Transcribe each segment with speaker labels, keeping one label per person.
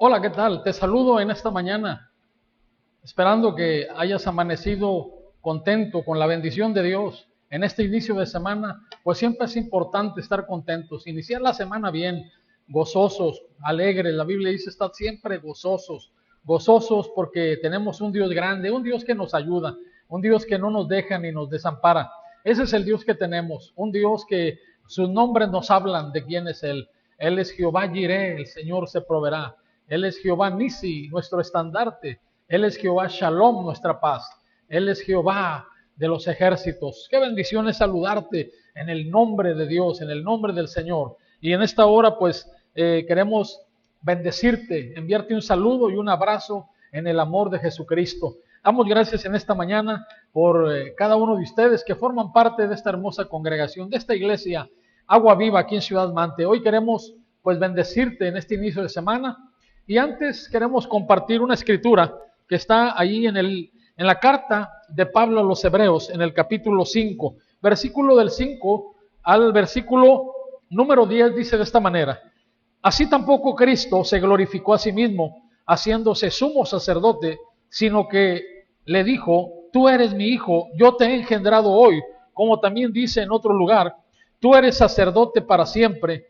Speaker 1: Hola, ¿qué tal? Te saludo en esta mañana, esperando que hayas amanecido contento con la bendición de Dios. En este inicio de semana, pues siempre es importante estar contentos, iniciar la semana bien, gozosos, alegres. La Biblia dice, estad siempre gozosos, gozosos porque tenemos un Dios grande, un Dios que nos ayuda, un Dios que no nos deja ni nos desampara. Ese es el Dios que tenemos, un Dios que sus nombres nos hablan de quién es Él. Él es Jehová Jireh, el Señor se proveerá. Él es Jehová Nisi, nuestro estandarte. Él es Jehová Shalom, nuestra paz. Él es Jehová de los ejércitos. Qué bendición es saludarte en el nombre de Dios, en el nombre del Señor. Y en esta hora, pues, queremos bendecirte, enviarte un saludo y un abrazo en el amor de Jesucristo. Damos gracias en esta mañana por cada uno de ustedes que forman parte de esta hermosa congregación, de esta iglesia Agua Viva aquí en Ciudad Mante. Hoy queremos, pues, bendecirte en este inicio de semana. Y antes queremos compartir una escritura que está ahí en la carta de Pablo a los Hebreos, en el capítulo 5, versículo del 5 al versículo número 10, dice de esta manera: así tampoco Cristo se glorificó a sí mismo, haciéndose sumo sacerdote, sino que le dijo: tú eres mi hijo, yo te he engendrado hoy, como también dice en otro lugar: tú eres sacerdote para siempre,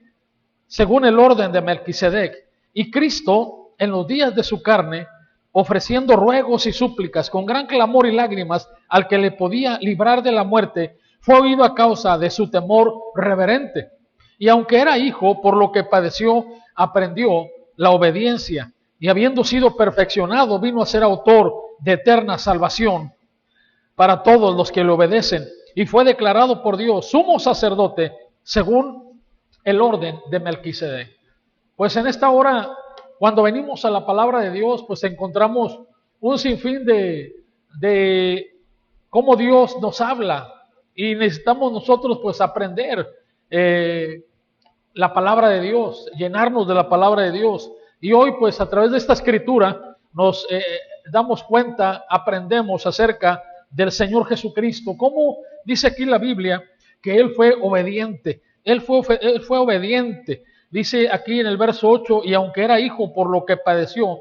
Speaker 1: según el orden de Melquisedec. Y Cristo, en los días de su carne, ofreciendo ruegos y súplicas con gran clamor y lágrimas al que le podía librar de la muerte, fue oído a causa de su temor reverente. Y aunque era hijo, por lo que padeció, aprendió la obediencia. Y habiendo sido perfeccionado, vino a ser autor de eterna salvación para todos los que le obedecen. Y fue declarado por Dios sumo sacerdote según el orden de Melquisedec. Pues en esta hora, cuando venimos a la palabra de Dios, pues encontramos un sinfín de cómo Dios nos habla, y necesitamos nosotros pues aprender la palabra de Dios, llenarnos de la palabra de Dios. Y hoy pues a través de esta escritura nos damos cuenta, aprendemos acerca del Señor Jesucristo. Como dice aquí la Biblia que Él fue obediente, Él fue obediente. Dice aquí en el verso 8, y aunque era hijo, por lo que padeció,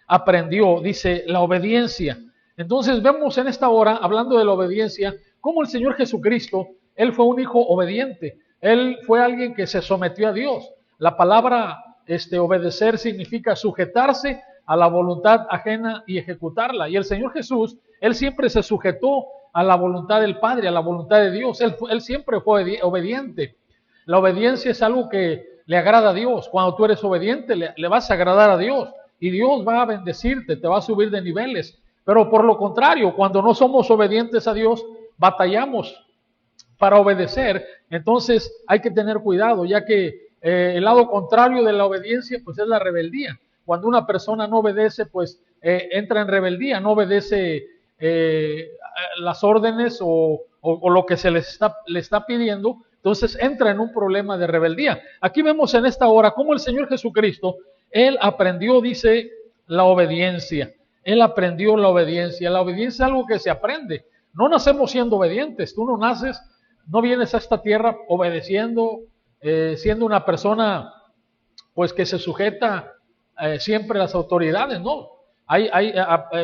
Speaker 1: aprendió, dice, la obediencia. Entonces vemos en esta hora, hablando de la obediencia, cómo el Señor Jesucristo, Él fue un hijo obediente. Él fue alguien que se sometió a Dios. La palabra obedecer significa sujetarse a la voluntad ajena y ejecutarla. Y el Señor Jesús, Él siempre se sujetó a la voluntad del Padre, a la voluntad de Dios. Él siempre fue obediente. La obediencia es algo que le agrada a Dios. Cuando tú eres obediente, le vas a agradar a Dios. Y Dios va a bendecirte, te va a subir de niveles. Pero por lo contrario, cuando no somos obedientes a Dios, batallamos para obedecer. Entonces hay que tener cuidado, ya que el lado contrario de la obediencia pues es la rebeldía. Cuando una persona no obedece, pues entra en rebeldía, no obedece las órdenes o lo que se le está pidiendo, entonces entra en un problema de rebeldía. Aquí vemos en esta hora cómo el Señor Jesucristo, Él aprendió, dice, la obediencia. Él aprendió la obediencia. La obediencia es algo que se aprende. No nacemos siendo obedientes. Tú no naces, no vienes a esta tierra obedeciendo, siendo una persona pues que se sujeta siempre a las autoridades, ¿no?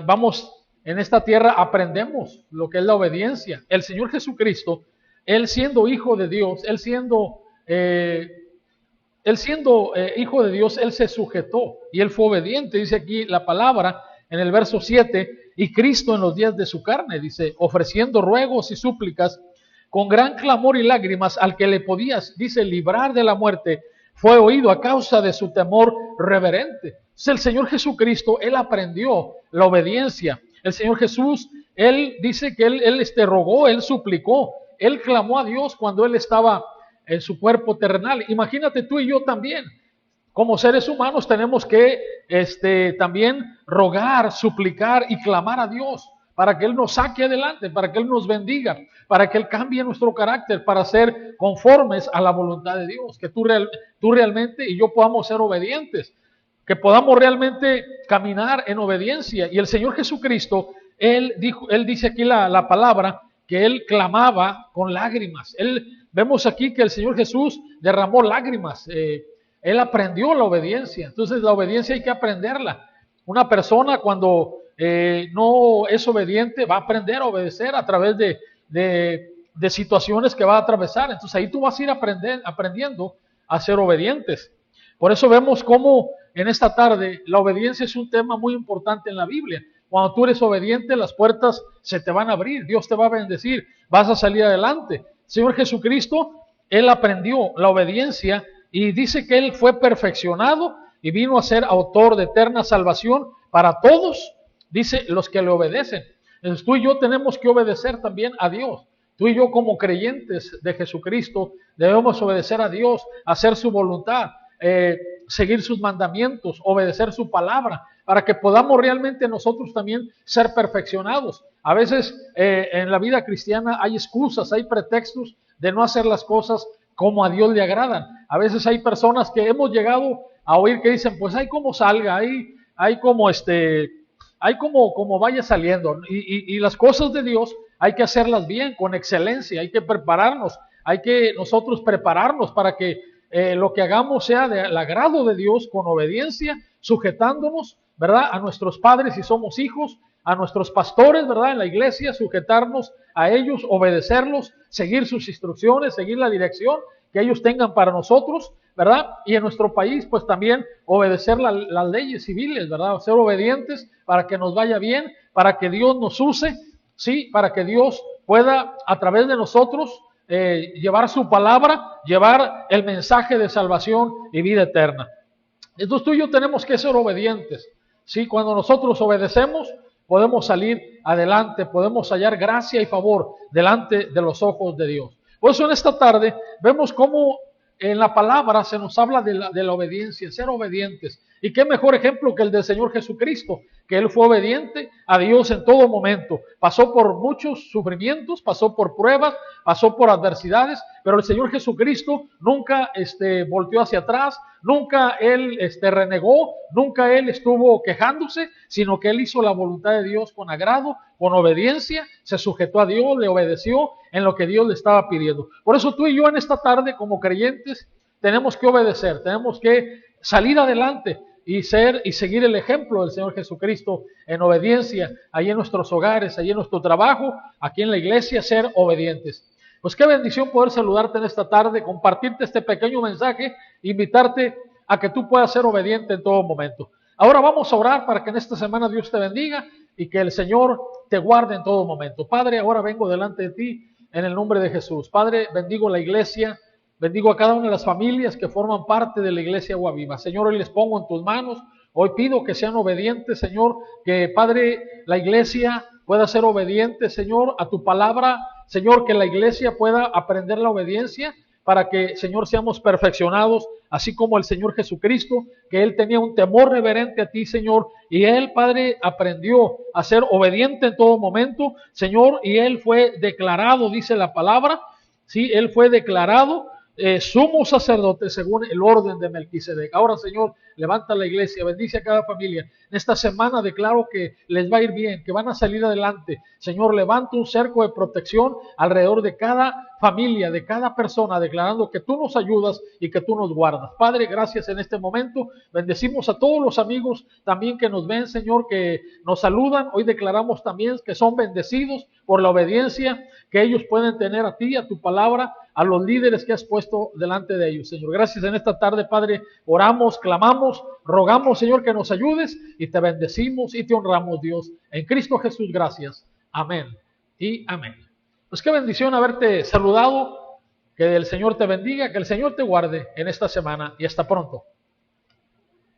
Speaker 1: Vamos, en esta tierra aprendemos lo que es la obediencia. El Señor Jesucristo, Él siendo hijo de Dios, Él siendo hijo de Dios, Él se sujetó y Él fue obediente. Dice aquí la palabra en el verso 7, y Cristo en los días de su carne, dice, ofreciendo ruegos y súplicas con gran clamor y lágrimas al que le podías, dice, librar de la muerte, fue oído a causa de su temor reverente. Entonces el Señor Jesucristo, Él aprendió la obediencia. El Señor Jesús, Él dice que Él rogó, Él suplicó, Él clamó a Dios cuando Él estaba en su cuerpo terrenal. Imagínate tú y yo también. Como seres humanos tenemos que también rogar, suplicar y clamar a Dios para que Él nos saque adelante, para que Él nos bendiga, para que Él cambie nuestro carácter, para ser conformes a la voluntad de Dios, que tú realmente y yo podamos ser obedientes, que podamos realmente caminar en obediencia. Y el Señor Jesucristo, Él dice aquí la palabra, que Él clamaba con lágrimas. Vemos aquí que el Señor Jesús derramó lágrimas. Él aprendió la obediencia. Entonces la obediencia hay que aprenderla. Una persona cuando no es obediente va a aprender a obedecer a través de situaciones que va a atravesar. Entonces ahí tú vas a ir aprendiendo a ser obedientes. Por eso vemos cómo en esta tarde la obediencia es un tema muy importante en la Biblia. Cuando tú eres obediente, las puertas se te van a abrir, Dios te va a bendecir, vas a salir adelante. Señor Jesucristo, Él aprendió la obediencia y dice que Él fue perfeccionado y vino a ser autor de eterna salvación para todos, dice, los que le obedecen. Entonces tú y yo tenemos que obedecer también a Dios. Tú y yo como creyentes de Jesucristo debemos obedecer a Dios, hacer su voluntad, seguir sus mandamientos, obedecer su palabra, para que podamos realmente nosotros también ser perfeccionados. A veces en la vida cristiana hay excusas, hay pretextos de no hacer las cosas como a Dios le agradan. A veces hay personas que hemos llegado a oír que dicen, pues hay como salga, hay como vaya saliendo. Y las cosas de Dios hay que hacerlas bien, con excelencia, hay que prepararnos, hay que nosotros prepararnos para que lo que hagamos sea del agrado de Dios, con obediencia, sujetándonos, ¿verdad?, a nuestros padres si somos hijos, a nuestros pastores, ¿verdad?, en la iglesia, sujetarnos a ellos, obedecerlos, seguir sus instrucciones, seguir la dirección que ellos tengan para nosotros, ¿verdad? Y en nuestro país, pues también obedecer las leyes civiles, ¿verdad? Ser obedientes para que nos vaya bien, para que Dios nos use, ¿sí? Para que Dios pueda, a través de nosotros, llevar su palabra, llevar el mensaje de salvación y vida eterna. Entonces tú y yo tenemos que ser obedientes, ¿sí? Cuando nosotros obedecemos, podemos salir adelante, podemos hallar gracia y favor delante de los ojos de Dios. Por eso en esta tarde vemos cómo en la palabra se nos habla de la obediencia, ser obedientes. Y qué mejor ejemplo que el del Señor Jesucristo, que Él fue obediente a Dios en todo momento. Pasó por muchos sufrimientos, pasó por pruebas, pasó por adversidades, pero el Señor Jesucristo nunca volteó hacia atrás, nunca Él renegó, nunca Él estuvo quejándose, sino que Él hizo la voluntad de Dios con agrado, con obediencia, se sujetó a Dios, le obedeció en lo que Dios le estaba pidiendo. Por eso tú y yo en esta tarde como creyentes tenemos que obedecer, tenemos que salir adelante y seguir el ejemplo del Señor Jesucristo en obediencia, ahí en nuestros hogares, ahí en nuestro trabajo, aquí en la iglesia, ser obedientes. Pues qué bendición poder saludarte en esta tarde, compartirte este pequeño mensaje, invitarte a que tú puedas ser obediente en todo momento. Ahora vamos a orar para que en esta semana Dios te bendiga y que el Señor te guarde en todo momento. Padre, ahora vengo delante de ti en el nombre de Jesús. Padre, bendigo la iglesia, bendigo a cada una de las familias que forman parte de la iglesia Agua Viva. Señor, hoy les pongo en tus manos, hoy pido que sean obedientes, Señor, que Padre, la iglesia pueda ser obediente, Señor, a tu palabra, Señor, que la iglesia pueda aprender la obediencia para que, Señor, seamos perfeccionados, así como el Señor Jesucristo, que Él tenía un temor reverente a ti, Señor, y Él, Padre, aprendió a ser obediente en todo momento, Señor, y Él fue declarado, dice la palabra, sí, Él fue declarado sumo sacerdote según el orden de Melquisedec. Ahora, Señor, levanta la iglesia, bendice a cada familia. En esta semana declaro que les va a ir bien, que van a salir adelante. Señor, levanta un cerco de protección alrededor de cada familia, de cada persona, declarando que tú nos ayudas y que tú nos guardas. Padre, gracias en este momento. Bendecimos a todos los amigos también que nos ven, Señor, que nos saludan. Hoy declaramos también que son bendecidos por la obediencia que ellos pueden tener a ti, a tu palabra, a los líderes que has puesto delante de ellos, Señor. Gracias en esta tarde, Padre. Oramos, clamamos, rogamos, Señor, que nos ayudes y te bendecimos y te honramos, Dios. En Cristo Jesús, gracias. Amén y amén. Pues qué bendición haberte saludado. Que el Señor te bendiga, que el Señor te guarde en esta semana y hasta pronto.